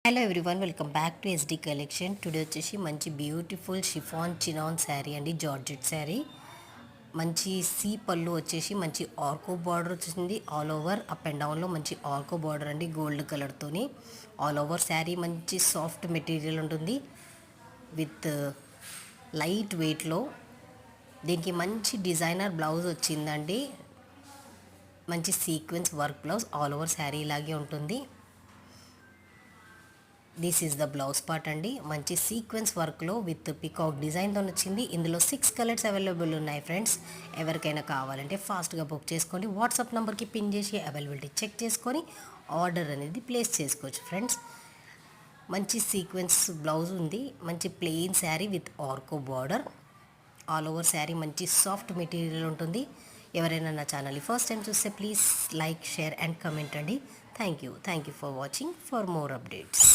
Hello everyone, welcome back to SD collection. Today వచ్చేసి మంచి beautiful chiffon chinon sari అండి, georgette sari. మంచి సీ పళ్ళు వచ్చేసి మంచి ఆర్కో బార్డర్ వచ్చింది. ఆల్ ఓవర్ అప్ అండ్ డౌన్లో మంచి ఆర్కో బార్డర్ అండి, గోల్డ్ కలర్తోని. ఆల్ ఓవర్ శారీ మంచి సాఫ్ట్ మెటీరియల్ ఉంటుంది విత్ లైట్ వెయిట్లో. దీనికి మంచి డిజైనర్ బ్లౌజ్ వచ్చిందండి, మంచి sequence work blouse. All over sari ఇలాగే ఉంటుంది. This is the blouse part అండి, మంచి సీక్వెన్స్ వర్క్లో విత్ పికాక్ డిజైన్తో వచ్చింది. ఇందులో 6 కలర్స్ అవైలబుల్ ఉన్నాయి ఫ్రెండ్స్. ఎవరికైనా కావాలంటే ఫాస్ట్గా బుక్ చేసుకోండి. వాట్సాప్ నెంబర్కి పిన్ చేసి అవైలబిలిటీ చెక్ చేసుకొని ఆర్డర్ అనేది ప్లేస్ చేసుకోవచ్చు ఫ్రెండ్స్. మంచి సీక్వెన్స్ బ్లౌజ్ ఉంది, మంచి ప్లెయిన్ శారీ విత్ ఆర్కో బార్డర్. ఆల్ ఓవర్ శారీ మంచి సాఫ్ట్ మెటీరియల్ ఉంటుంది. ఎవరైనా నా ఛానల్ని ఫస్ట్ టైం చూస్తే please like, share and comment అండి. Thank you for watching. For more updates.